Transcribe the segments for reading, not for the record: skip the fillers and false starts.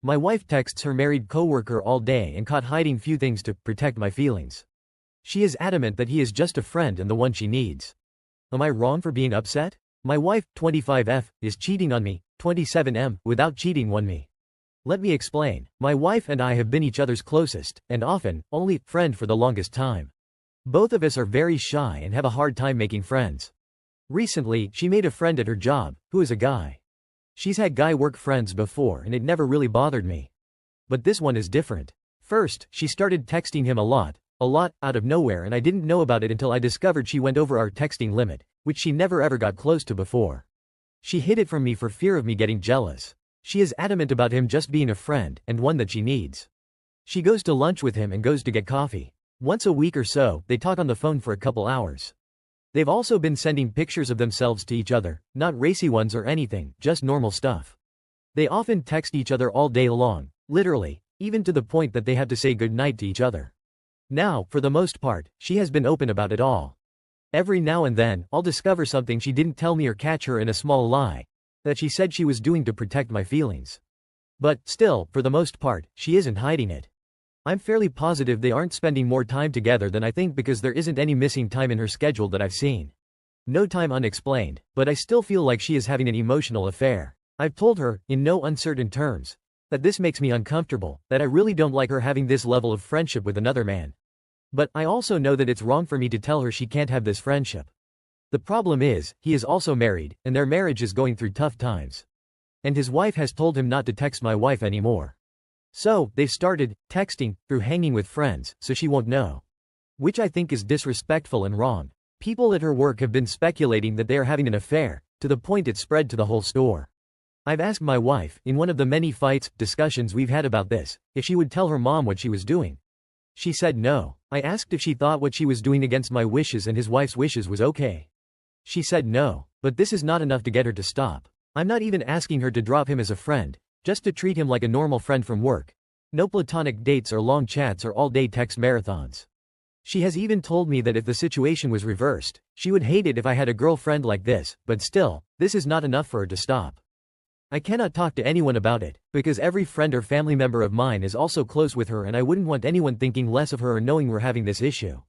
My wife texts her married coworker all day and caught hiding few things to protect my feelings. She is adamant that he is just a friend and the one she needs. Am I wrong for being upset? My wife, 25F, is cheating on me, 27M, without cheating on me. Let me explain. My wife and I have been each other's closest, and often, only, friend for the longest time. Both of us are very shy and have a hard time making friends. Recently, she made a friend at her job, who is a guy. She's had guy work friends before and it never really bothered me. But this one is different. First, she started texting him a lot, out of nowhere, and I didn't know about it until I discovered she went over our texting limit, which she never ever got close to before. She hid it from me for fear of me getting jealous. She is adamant about him just being a friend and one that she needs. She goes to lunch with him and goes to get coffee. Once a week or so, they talk on the phone for a couple hours. They've also been sending pictures of themselves to each other, not racy ones or anything, just normal stuff. They often text each other all day long, literally, even to the point that they have to say goodnight to each other. Now, for the most part, she has been open about it all. Every now and then, I'll discover something she didn't tell me or catch her in a small lie that she said she was doing to protect my feelings. But, still, for the most part, she isn't hiding it. I'm fairly positive they aren't spending more time together than I think because there isn't any missing time in her schedule that I've seen. No time unexplained, but I still feel like she is having an emotional affair. I've told her, in no uncertain terms, that this makes me uncomfortable, that I really don't like her having this level of friendship with another man. But I also know that it's wrong for me to tell her she can't have this friendship. The problem is, he is also married, and their marriage is going through tough times. And his wife has told him not to text my wife anymore. So, they've started texting through hanging with friends, so she won't know. Which I think is disrespectful and wrong. People at her work have been speculating that they are having an affair, to the point it spread to the whole store. I've asked my wife, in one of the many discussions we've had about this, if she would tell her mom what she was doing. She said no. I asked if she thought what she was doing against my wishes and his wife's wishes was okay. She said no, but this is not enough to get her to stop. I'm not even asking her to drop him as a friend, just to treat him like a normal friend from work. No platonic dates or long chats or all-day text marathons. She has even told me that if the situation was reversed, she would hate it if I had a girlfriend like this, but still, this is not enough for her to stop. I cannot talk to anyone about it, because every friend or family member of mine is also close with her and I wouldn't want anyone thinking less of her or knowing we're having this issue.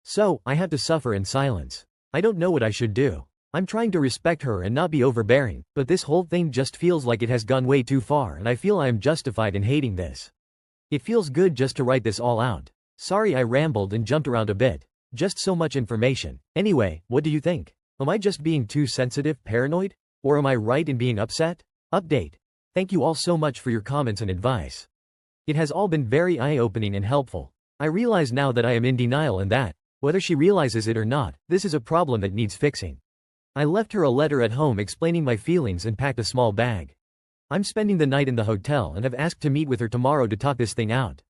So, I have to suffer in silence. I don't know what I should do. I'm trying to respect her and not be overbearing, but this whole thing just feels like it has gone way too far and I feel I am justified in hating this. It feels good just to write this all out. Sorry I rambled and jumped around a bit. Just so much information. Anyway, what do you think? Am I just being too sensitive, paranoid? Or am I right in being upset? Update. Thank you all so much for your comments and advice. It has all been very eye-opening and helpful. I realize now that I am in denial and that, whether she realizes it or not, this is a problem that needs fixing. I left her a letter at home explaining my feelings and packed a small bag. I'm spending the night in the hotel and have asked to meet with her tomorrow to talk this thing out.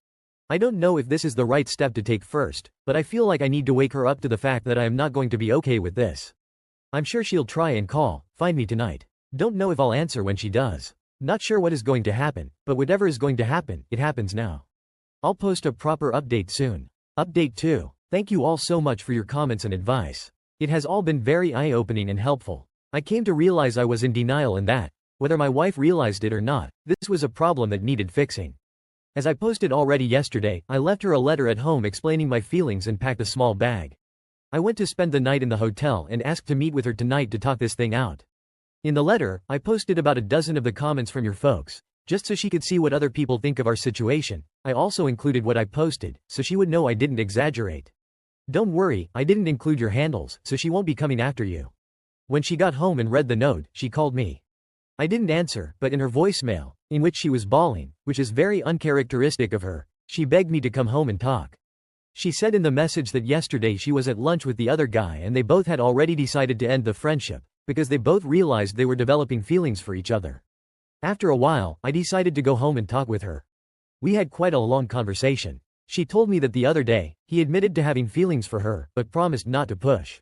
I don't know if this is the right step to take first, but I feel like I need to wake her up to the fact that I am not going to be okay with this. I'm sure she'll try and find me tonight. Don't know if I'll answer when she does. Not sure what is going to happen, but whatever is going to happen, it happens now. I'll post a proper update soon. Update 2. Thank you all so much for your comments and advice. It has all been very eye-opening and helpful. I came to realize I was in denial and that, whether my wife realized it or not, this was a problem that needed fixing. As I posted already yesterday, I left her a letter at home explaining my feelings and packed a small bag. I went to spend the night in the hotel and asked to meet with her tonight to talk this thing out. In the letter, I posted about a dozen of the comments from your folks, just so she could see what other people think of our situation. I also included what I posted, so she would know I didn't exaggerate. Don't worry, I didn't include your handles, so she won't be coming after you. When she got home and read the note, she called me. I didn't answer, but in her voicemail, in which she was bawling, which is very uncharacteristic of her, she begged me to come home and talk. She said in the message that yesterday she was at lunch with the other guy and they both had already decided to end the friendship, because they both realized they were developing feelings for each other. After a while, I decided to go home and talk with her. We had quite a long conversation. She told me that the other day, he admitted to having feelings for her, but promised not to push.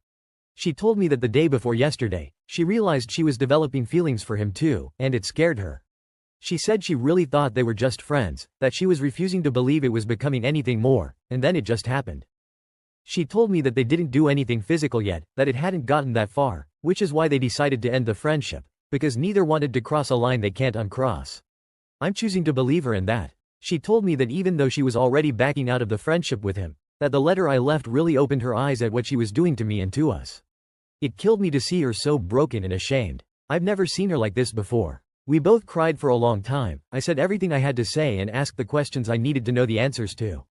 She told me that the day before yesterday, she realized she was developing feelings for him too, and it scared her. She said she really thought they were just friends, that she was refusing to believe it was becoming anything more, and then it just happened. She told me that they didn't do anything physical yet, that it hadn't gotten that far, which is why they decided to end the friendship, because neither wanted to cross a line they can't uncross. I'm choosing to believe her in that. She told me that even though she was already backing out of the friendship with him, that the letter I left really opened her eyes at what she was doing to me and to us. It killed me to see her so broken and ashamed. I've never seen her like this before. We both cried for a long time. I said everything I had to say and asked the questions I needed to know the answers to.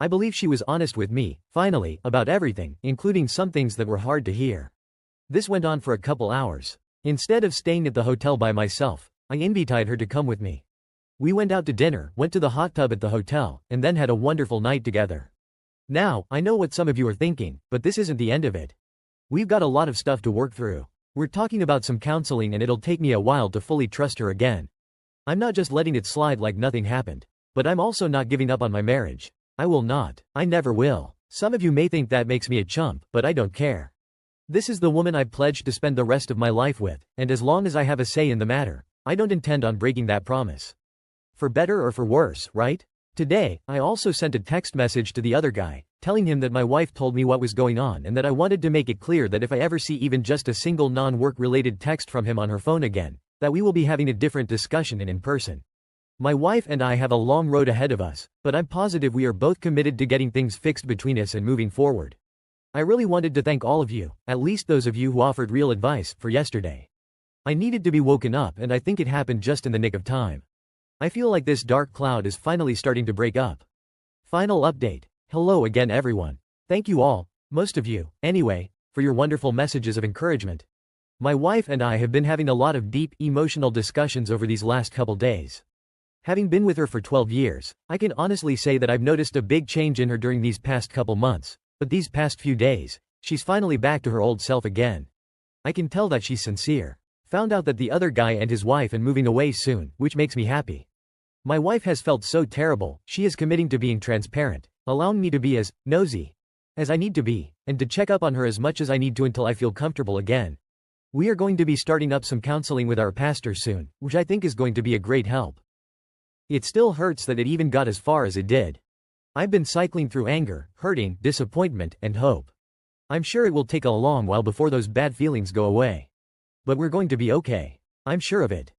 I believe she was honest with me, finally, about everything, including some things that were hard to hear. This went on for a couple hours. Instead of staying at the hotel by myself, I invited her to come with me. We went out to dinner, went to the hot tub at the hotel, and then had a wonderful night together. Now, I know what some of you are thinking, but this isn't the end of it. We've got a lot of stuff to work through. We're talking about some counseling and it'll take me a while to fully trust her again. I'm not just letting it slide like nothing happened. But I'm also not giving up on my marriage. I will not. I never will. Some of you may think that makes me a chump, but I don't care. This is the woman I've pledged to spend the rest of my life with, and as long as I have a say in the matter, I don't intend on breaking that promise. For better or for worse, right? Today, I also sent a text message to the other guy, telling him that my wife told me what was going on and that I wanted to make it clear that if I ever see even just a single non-work-related text from him on her phone again, that we will be having a different discussion and in person. My wife and I have a long road ahead of us, but I'm positive we are both committed to getting things fixed between us and moving forward. I really wanted to thank all of you, at least those of you who offered real advice, for yesterday. I needed to be woken up and I think it happened just in the nick of time. I feel like this dark cloud is finally starting to break up. Final update. Hello again everyone. Thank you all, most of you, anyway, for your wonderful messages of encouragement. My wife and I have been having a lot of deep, emotional discussions over these last couple days. Having been with her for 12 years, I can honestly say that I've noticed a big change in her during these past couple months, but these past few days, she's finally back to her old self again. I can tell that she's sincere. Found out that the other guy and his wife and moving away soon, which makes me happy. My wife has felt so terrible. She is committing to being transparent, allowing me to be as nosy as I need to be, and to check up on her as much as I need to until I feel comfortable again. We are going to be starting up some counseling with our pastor soon, which I think is going to be a great help. It still hurts that it even got as far as it did. I've been cycling through anger, hurting, disappointment, and hope. I'm sure it will take a long while before those bad feelings go away. But we're going to be okay. I'm sure of it.